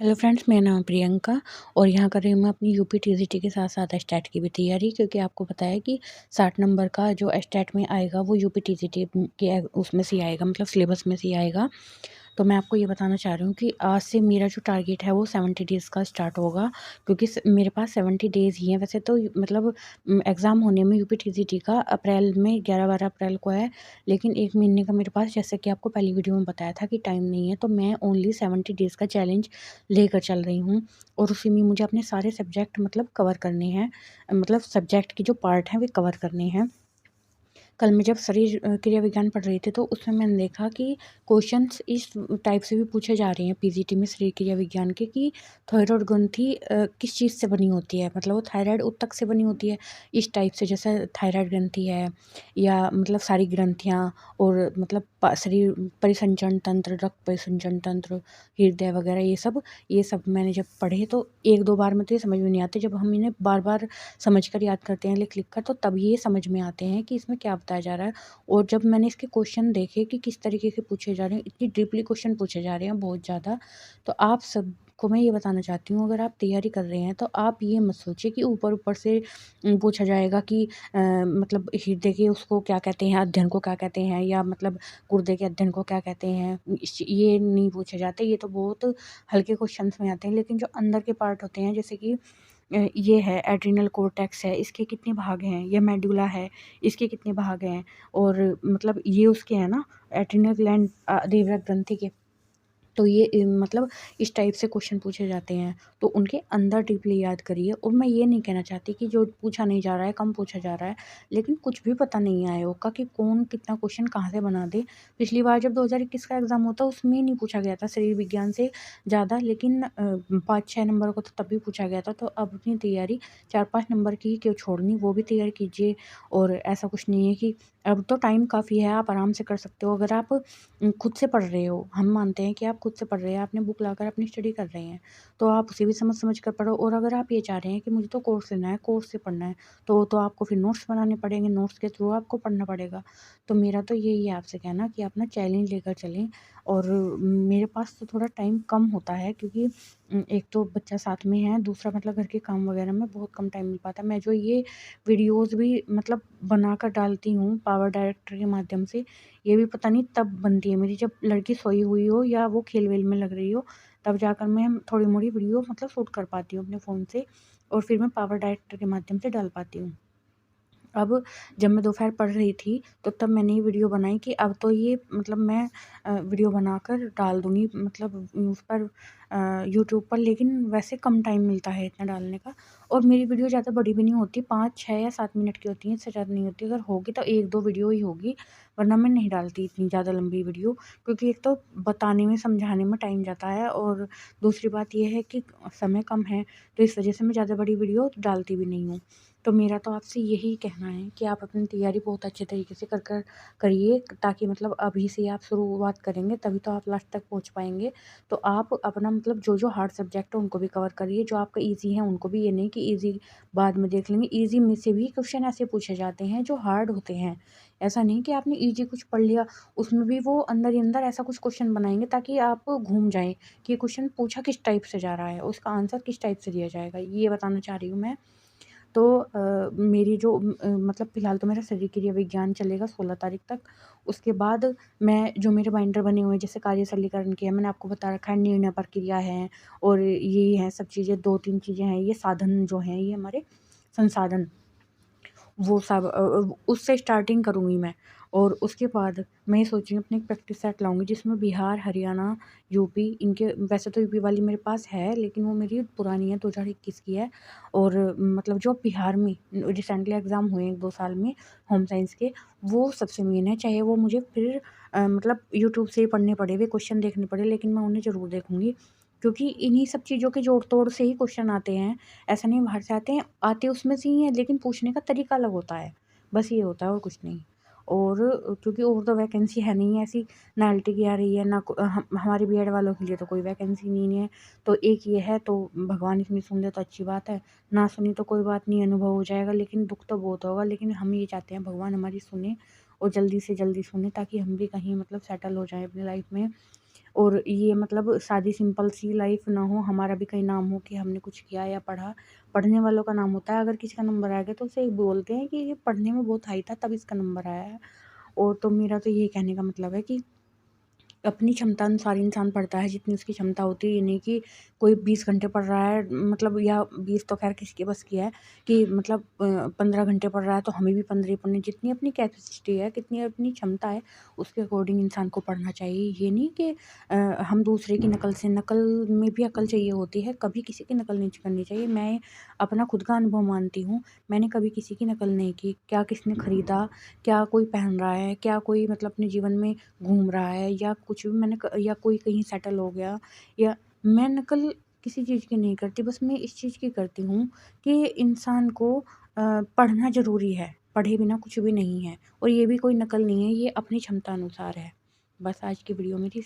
Hello friends, मेरा नाम है प्रियंका और यहाँ कर रही हूँ मैं अपनी यूपी टीजीटी के साथ साथ एस्टेट की भी तैयारी, क्योंकि आपको पता है कि 60 नंबर का जो एस्टेट में आएगा वो यूपी टीजीटी के उसमें से ही आएगा, मतलब सिलेबस में से ही आएगा। तो मैं आपको ये बताना चाह रही हूँ कि आज से मेरा जो टारगेट है वो 70 डेज़ का स्टार्ट होगा, क्योंकि मेरे पास 70 डेज़ ही हैं। वैसे तो मतलब एग्ज़ाम होने में यूपी टीजीटी का अप्रैल में 11-12 अप्रैल को है, लेकिन 1 महीने का मेरे पास, जैसे कि आपको पहली वीडियो में बताया था, कि टाइम नहीं है। तो मैं ओनली 70 डेज़ का चैलेंज लेकर चल रही हूँ और उसी में मुझे अपने सारे सब्जेक्ट मतलब कवर करने हैं, मतलब सब्जेक्ट की जो पार्ट हैं वे कवर करने हैं। कल मैं जब शरीर क्रिया विज्ञान पढ़ रही थी तो उसमें मैंने देखा कि क्वेश्चंस इस टाइप से भी पूछे जा रहे हैं पीजीटी में शरीर क्रिया विज्ञान के, कि थायराइड ग्रंथि किस चीज़ से बनी होती है, मतलब वो थायराइड ऊतक से बनी होती है, इस टाइप से। जैसे थायराइड ग्रंथि है या मतलब सारी ग्रंथियाँ और मतलब शरीर परिसंचरण तंत्र, रक्त परिसंचरण तंत्र, हृदय वगैरह, ये सब मैंने जब पढ़े तो 1-2 बार में तो ये समझ में नहीं आते। जब हम इन्हें बार-बार समझ कर याद करते हैं लिख कर, तो तब ये समझ में आते हैं कि इसमें क्या बताया जा रहा है। और जब मैंने इसके क्वेश्चन देखे कि किस तरीके के पूछे जा रहे हैं, इतनी डीपली क्वेश्चन पूछे जा रहे हैं बहुत ज़्यादा, तो आप सबको मैं ये बताना चाहती हूँ, अगर आप तैयारी कर रहे हैं तो आप ये मत सोचिए कि ऊपर-ऊपर से पूछा जाएगा कि मतलब हृदय के उसको क्या कहते हैं, अध्ययन को क्या कहते हैं, या मतलब गुर्दे के अध्ययन को क्या कहते हैं। ये नहीं पूछे जाते, ये तो बहुत हल्के क्वेश्चंस में आते हैं। लेकिन जो अंदर के पार्ट होते हैं, जैसे कि ये है एड्रिनल कॉर्टेक्स है, इसके कितने भाग हैं, ये मेडुला है, इसके कितने भाग हैं, और मतलब ये उसके हैं ना, एड्रिनल ग्लैंड रीढ़ ग्रंथि के। तो ये मतलब इस टाइप से क्वेश्चन पूछे जाते हैं, तो उनके अंदर डीपली याद करिए। और मैं ये नहीं कहना चाहती कि जो पूछा नहीं जा रहा है, कम पूछा जा रहा है, लेकिन कुछ भी पता नहीं है आयोग का कि कौन कितना क्वेश्चन कहाँ से बना दे। पिछली बार जब 2021 का एग्ज़ाम होता उसमें नहीं पूछा गया था शरीर विज्ञान से ज़्यादा, लेकिन 5-6 नंबर को तो तब भी पूछा गया था। तो अब अपनी तैयारी 4-5 नंबर की क्यों छोड़नी, वो भी तैयारी कीजिए। और ऐसा कुछ नहीं है कि अब तो टाइम काफ़ी है, आप आराम से कर सकते हो। अगर आप खुद से पढ़ रहे हो, हम मानते हैं कि आप खुद से पढ़ रहे हैं, आपने बुक लाकर अपनी स्टडी कर रहे हैं, तो आप उसे भी समझ-समझ कर पढ़ो। और अगर आप ये चाह रहे हैं कि मुझे तो कोर्स लेना है, कोर्स से पढ़ना है, तो आपको फिर नोट्स बनाने पड़ेंगे, नोट्स के थ्रू आपको पढ़ना पड़ेगा। तो मेरा तो यही है आपसे कहना कि आप ना चैलेंज लेकर चलें। और मेरे पास तो थोड़ा टाइम कम होता है, क्योंकि एक तो बच्चा साथ में है, दूसरा मतलब घर के काम वगैरह में बहुत कम टाइम मिल पाता है। मैं जो ये वीडियोज़ भी मतलब बनाकर डालती हूँ पावर डायरेक्टर के माध्यम से, ये भी पता नहीं तब बनती है मेरी जब लड़की सोई हुई हो या वो खेल-वेल में लग रही हो, तब जाकर मैं थोड़ी-मोड़ी वीडियो मतलब शूट कर पाती हूँ अपने फ़ोन से, और फिर मैं पावर डायरेक्टर के माध्यम से डाल पाती हूँ। अब जब मैं दोपहर पढ़ रही थी, तो तब मैंने ये वीडियो बनाई कि अब तो ये मतलब मैं वीडियो बनाकर डाल दूँगी, मतलब उस पर यूट्यूब पर। लेकिन वैसे कम टाइम मिलता है इतना डालने का, और मेरी वीडियो ज़्यादा बड़ी भी नहीं होती, 5, 6 या 7 मिनट की होती हैं, इससे ज़्यादा नहीं होती। अगर होगी तो 1-2 वीडियो ही होगी, वरना मैं नहीं डालती इतनी ज़्यादा लंबी वीडियो, क्योंकि एक तो बताने में, समझाने में टाइम जाता है, और दूसरी बात ये है कि समय कम है, तो इस वजह से मैं ज़्यादा बड़ी वीडियो डालती भी नहीं हूँ। तो मेरा तो आपसे यही कहना है कि आप अपनी तैयारी बहुत अच्छे तरीके से कर करिए, ताकि मतलब अभी से आप शुरुआत करेंगे तभी तो आप लास्ट तक पहुँच पाएँगे। तो आप अपना मतलब जो हार्ड सब्जेक्ट है उनको भी कवर करिए, जो आपका ईज़ी है उनको भी, ये नहीं कि ईज़ी बाद में देख लेंगे। ईज़ी में से भी क्वेश्चन ऐसे पूछे जाते हैं जो हार्ड होते हैं। ऐसा नहीं कि आपने ईज़ी कुछ पढ़ लिया, उसमें भी वो अंदर ही अंदर ऐसा कुछ क्वेश्चन बनाएँगे ताकि आप घूम जाएँ कि ये क्वेश्चन पूछा किस टाइप से जा रहा है, उसका आंसर किस टाइप से दिया जाएगा, ये बताना चाह रही हूँ मैं। तो मेरी जो मतलब फ़िलहाल तो मेरा शरीर क्रिया विज्ञान चलेगा 16 तारीख तक। उसके बाद मैं जो मेरे बाइंडर बने हुए हैं, जैसे कार्य सरलीकरण की है, मैंने आपको बता रखा है, निर्णय प्रक्रिया है, और ये हैं सब चीज़ें, 2-3 चीज़ें हैं, ये साधन जो हैं, ये हमारे संसाधन, वो सब उससे स्टार्टिंग करूँगी मैं। और उसके बाद मैं ये सोच रही हूँ अपनी एक प्रैक्टिस सेट लाऊँगी, जिसमें बिहार, हरियाणा, यूपी, इनके, वैसे तो यूपी वाली मेरे पास है, लेकिन वो मेरी पुरानी है, 2021 की है। और मतलब जो बिहार में रिसेंटली एग्ज़ाम हुए 1-2 साल में होम साइंस के, वो सबसे मेन है। चाहे वो मुझे फिर मतलब यूट्यूब से ही पढ़ने पड़े, वे क्वेश्चन देखने पड़े, लेकिन मैं उन्हें ज़रूर देखूँगी, क्योंकि इन्हीं सब चीज़ों के जोड़-तोड़ से ही क्वेश्चन आते हैं। ऐसा नहीं बाहर से आते हैं, आते उसमें से ही हैं, लेकिन पूछने का तरीका अलग होता है। बस ये होता है और कुछ नहीं। और क्योंकि और तो वैकेंसी है नहीं ऐसी, ना एलटी की आ रही है, ना हम हमारे बीएड वालों के लिए तो कोई वैकेंसी नहीं है। तो एक ये है, तो भगवान इसमें सुन ले तो अच्छी बात है, ना सुनी तो कोई बात नहीं, अनुभव हो जाएगा, लेकिन दुःख तो बहुत होगा। लेकिन हम ये चाहते हैं भगवान हमारी सुने, और जल्दी से जल्दी सुने, ताकि हम भी कहीं मतलब सेटल हो जाएँ अपनी लाइफ़ में। और ये मतलब सादी सिंपल सी लाइफ ना हो, हमारा भी कहीं नाम हो कि हमने कुछ किया या पढ़ा। पढ़ने वालों का नाम होता है, अगर किसी का नंबर आ गया तो उसे बोलते हैं कि ये पढ़ने में बहुत हाई था तब इसका नंबर आया है। और तो मेरा तो यही कहने का मतलब है कि अपनी क्षमता अनुसार इंसान पढ़ता है, जितनी उसकी क्षमता होती है। ये नहीं कि कोई 20 घंटे पढ़ रहा है, मतलब या 20 तो ख़ैर किसी के बस की है कि मतलब 15 घंटे पढ़ रहा है तो हमें भी 15 ही पढ़ने। जितनी अपनी कैपेसिटी है, कितनी अपनी क्षमता है, उसके अकॉर्डिंग इंसान को पढ़ना चाहिए। ये नहीं कि हम दूसरे की नकल से, नकल में भी अकल चाहिए होती है, कभी किसी की नकल नहीं करनी चाहिए। मैं अपना खुद का अनुभव मानती हूँ, मैंने कभी किसी की नकल नहीं की। क्या किसने खरीदा, क्या कोई पहन रहा है, क्या कोई मतलब अपने जीवन में घूम रहा है या कुछ भी मैंने या कोई कहीं सेटल हो गया, या मैं नकल किसी चीज़ की नहीं करती। बस मैं इस चीज़ की करती हूँ कि इंसान को पढ़ना ज़रूरी है, पढ़े बिना कुछ भी नहीं है। और ये भी कोई नकल नहीं है, ये अपनी क्षमता अनुसार है। बस आज की वीडियो मेरी